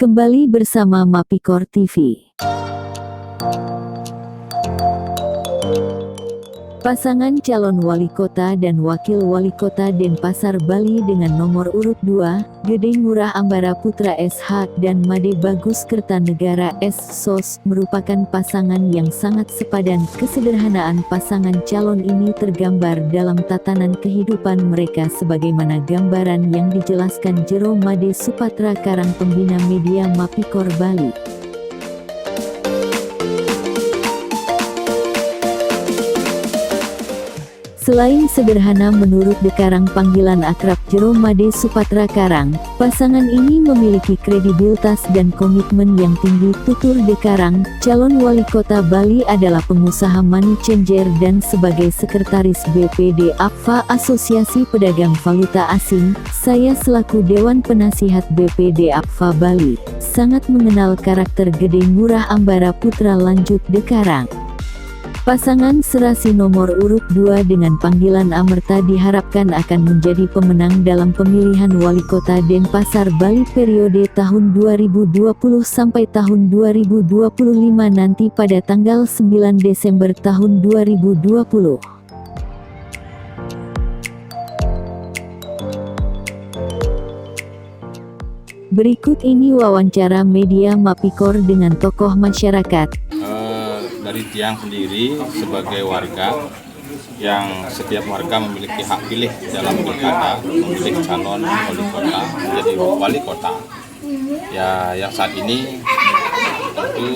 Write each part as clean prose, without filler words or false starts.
Kembali bersama Mapikor TV. Pasangan calon wali kota dan wakil wali kota Denpasar Bali dengan nomor urut 2, Gede Ngurah Ambara Putra SH dan Made Bagus Kertanegara SSOS merupakan pasangan yang sangat sepadan. Kesederhanaan pasangan calon ini tergambar dalam tatanan kehidupan mereka sebagaimana gambaran yang dijelaskan Jero Made Supatra Karang Pembina Media Mapikor Bali. Selain sederhana menurut Dekarang panggilan akrab Jero Made Supatra Karang, pasangan ini memiliki kredibilitas dan komitmen yang tinggi. Tutur Dekarang, calon wali kota Bali adalah pengusaha money changer dan sebagai sekretaris BPD APVA Asosiasi Pedagang Valuta Asing, saya selaku Dewan Penasihat BPD APVA Bali, sangat mengenal karakter Gede Ngurah Ambara Putra, lanjut Dekarang. Pasangan serasi nomor urut 2 dengan panggilan Amerta diharapkan akan menjadi pemenang dalam pemilihan wali kota Denpasar Bali periode tahun 2020 sampai tahun 2025 nanti pada tanggal 9 Desember tahun 2020. Berikut ini wawancara media Mapikor dengan tokoh masyarakat. Dari Tiang sendiri sebagai warga yang setiap warga memiliki hak pilih dalam pilkada, memilih calon wali kota menjadi wali kota. Ya, yang saat ini tentu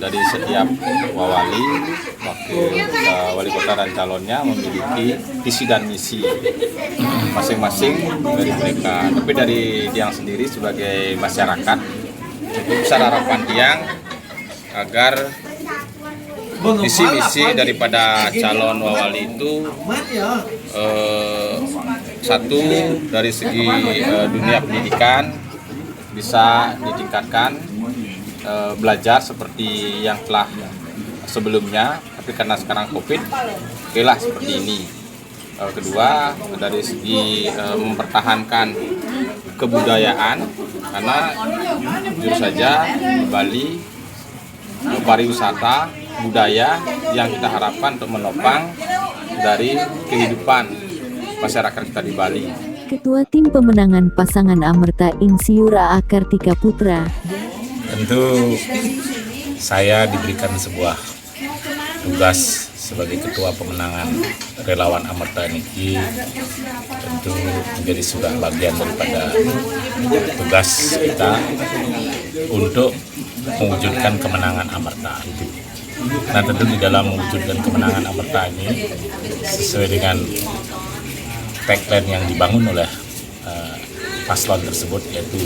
dari setiap wali, wakil wali kota dan calonnya memiliki visi dan misi masing-masing dari mereka. Tapi dari Tiang sendiri sebagai masyarakat, tentu besar harapan Tiang agar visi-misi daripada calon wali itu satu dari segi dunia pendidikan bisa ditingkatkan, belajar seperti yang telah sebelumnya, tapi karena sekarang COVID, okelah seperti ini. Kedua, dari segi mempertahankan kebudayaan, karena jujur saja Bali pariwisata budaya yang kita harapkan untuk menopang dari kehidupan masyarakat kita di Bali. Ketua Tim Pemenangan Pasangan Amerta Insinyur A.A. Kartika Putra. Tentu saya diberikan sebuah tugas sebagai Ketua Pemenangan Relawan Amerta Niki, tentu menjadi sudah bagian daripada tugas kita untuk mewujudkan kemenangan Amerta itu. Nah, tentu di dalam mewujudkan kemenangan Amerta ini sesuai dengan tagline yang dibangun oleh paslon tersebut, yaitu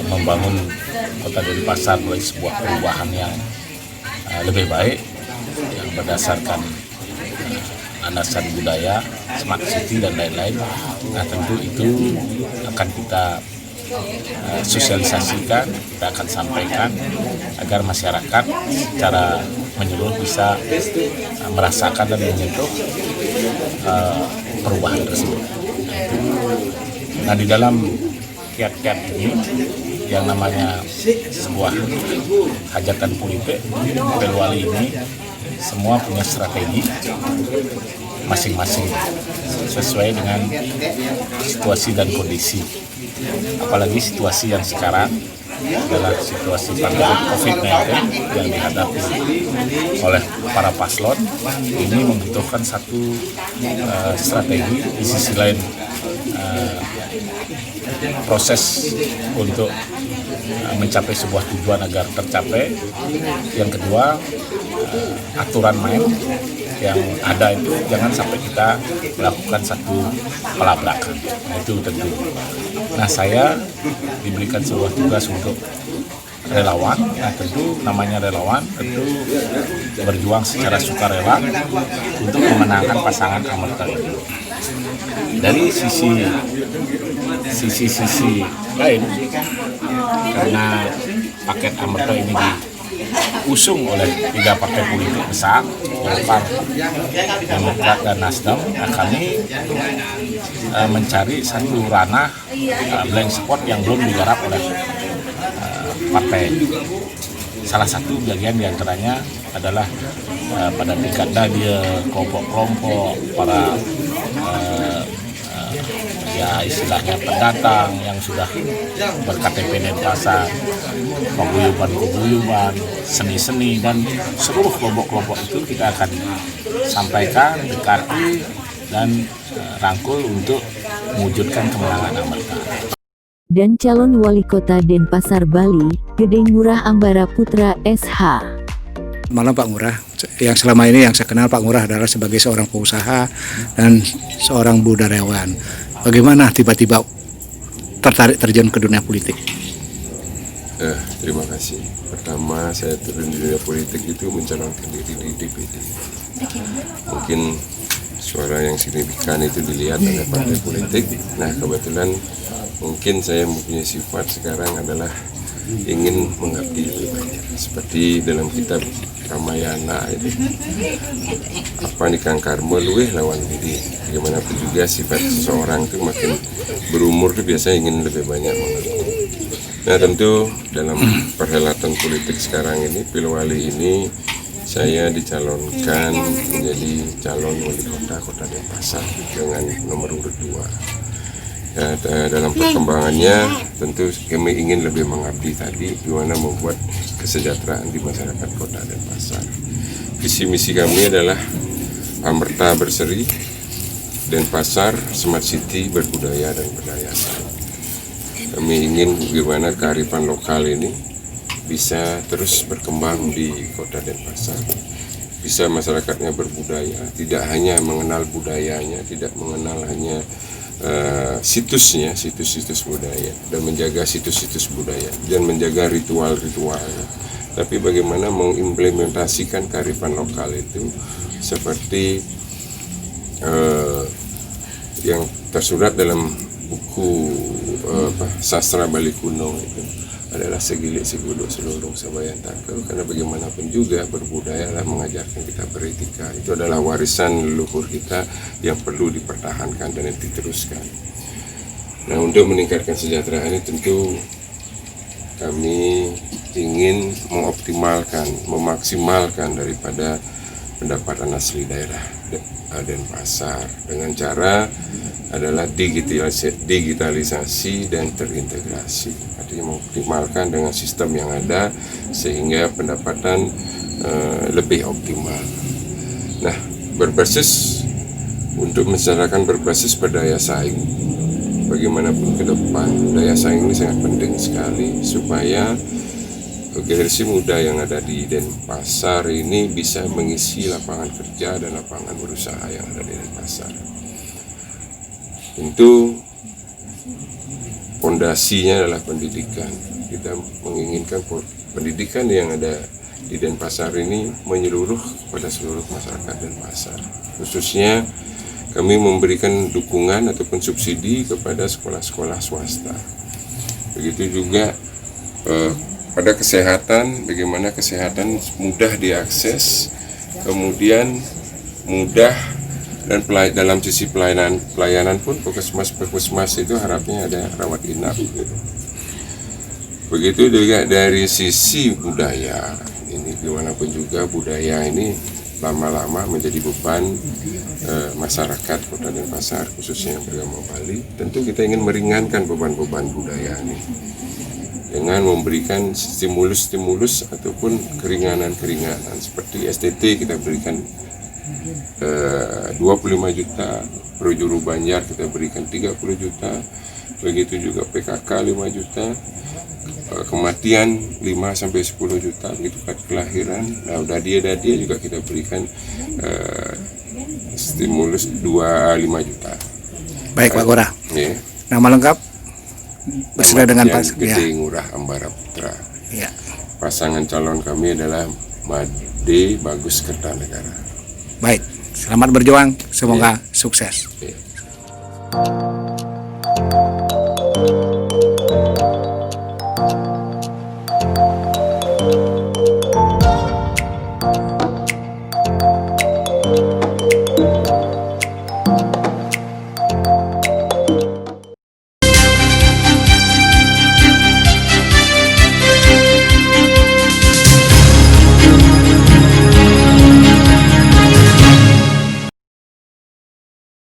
membangun kota Denpasar melalui sebuah perubahan yang lebih baik yang berdasarkan landasan budaya, smart city dan lain-lain. Nah, tentu itu akan kita sosialisasikan, kita akan sampaikan agar masyarakat secara menyeluruh bisa merasakan dan menyentuh perubahan tersebut. Nah, di dalam kiat-kiat ini yang namanya sebuah hajatan politik, wali ini semua punya strategi masing-masing sesuai dengan situasi dan kondisi. Apalagi situasi yang sekarang adalah situasi pandemi COVID-19 yang dihadapi oleh para paslon. Ini membutuhkan satu strategi, di sisi lain proses untuk mencapai sebuah tujuan agar tercapai. Yang kedua, aturan main yang ada itu jangan sampai kita melakukan satu pelabrakan. Nah, itu tentu. Nah, saya diberikan sebuah tugas untuk relawan. Nah, tentu namanya relawan tentu berjuang secara sukarela untuk memenangkan pasangan Amerta ini. Dari sisi lain, karena paket Amerta ini diusung oleh 3 partai politik besar, Golkar, Demokrat, dan Nasdem. Nah, kami mencari satu ranah blank spot yang belum digarap oleh partai. Salah satu bagian diantaranya adalah pada pilkada dia kelompok-kelompok para ya istilahnya pendatang yang sudah ber-KTP Denpasar, paguyuban-paguyuban, seni-seni, dan seluruh kelompok-kelompok itu kita akan sampaikan, dekati, dan rangkul untuk mewujudkan kemenangan mereka. Dan calon wali kota Denpasar, Bali, Gede Ngurah Ambara Putra SH. Malam Pak Ngurah, yang selama ini yang saya kenal Pak Ngurah adalah sebagai seorang pengusaha dan seorang budayawan. Bagaimana tiba-tiba tertarik terjun ke dunia politik? Terima kasih. Pertama saya turun di dunia politik itu mencalonkan diri di DPD. Mungkin suara yang signifikan itu dilihat oleh partai politik. Nah kebetulan mungkin saya mempunyai sifat sekarang adalah ingin mengabdi lebih banyak. Seperti dalam kitab Ramayana itu, apa nikang karma luweh lawan diri. Bagaimanapun juga sifat seseorang itu makin berumur itu biasanya ingin lebih banyak mengabdi. Nah tentu dalam perhelatan politik sekarang ini, Pilwali ini saya dicalonkan menjadi calon wali kota Denpasar dengan nomor urut 2. Ya, dalam perkembangannya tentu kami ingin lebih mengabdi tadi bagaimana membuat kesejahteraan di masyarakat kota Denpasar. Visi misi kami adalah Amerta Berseri, Denpasar Smart City berbudaya dan berdaya saing. Kami ingin bagaimana kearifan lokal ini bisa terus berkembang di kota Denpasar. Bisa masyarakatnya berbudaya, tidak hanya mengenal budayanya, tidak mengenal hanya situs budaya dan menjaga situs-situs budaya dan menjaga ritual-ritualnya, tapi bagaimana mengimplementasikan kearifan lokal itu seperti yang tersurat dalam buku sastra Bali kuno itu adalah segilik seguduk selurung sabayan takel, karena bagaimanapun juga berbudaya adalah mengajarkan kita beretika. Itu adalah warisan leluhur kita yang perlu dipertahankan dan diteruskan. Nah untuk meningkatkan kesejahteraan ini tentu kami ingin mengoptimalkan, memaksimalkan daripada pendapatan asli daerah Denpasar dengan cara adalah digitalisasi dan terintegrasi. Artinya mengoptimalkan dengan sistem yang ada sehingga pendapatan lebih optimal. Nah, untuk masyarakat berbasis pada daya saing. Bagaimanapun ke depan, daya saing ini sangat penting sekali supaya generasi muda yang ada di Denpasar ini bisa mengisi lapangan kerja dan lapangan berusaha yang ada di Denpasar. Tentu fondasinya adalah pendidikan. Kita menginginkan pendidikan yang ada di Denpasar ini menyeluruh pada seluruh masyarakat Denpasar. Khususnya kami memberikan dukungan ataupun subsidi kepada sekolah-sekolah swasta. Begitu juga pada kesehatan, bagaimana kesehatan mudah diakses, kemudian mudah dan dalam sisi pelayanan pun puskesmas itu harapnya ada rawat inap gitu. Begitu juga dari sisi budaya ini, dimanapun juga budaya ini lama-lama menjadi beban masyarakat Kota Denpasar khususnya yang beragama Bali. Tentu kita ingin meringankan beban-beban budaya ini dengan memberikan stimulus ataupun keringanan seperti STT kita berikan 25 juta, Projuru Banjar kita berikan 30 juta, begitu juga PKK 5 juta, kematian 5-10 juta, begitu kelahiran. Nah, dadia juga kita berikan stimulus 25 juta. Baik Pak Ngurah. Ya. Nama lengkap berserta dengan Pak Gede Ngurah Ambara Putra. Ya. Pasangan calon kami adalah Made Bagus Kertanegara. Baik, selamat berjuang, semoga sukses. Ya.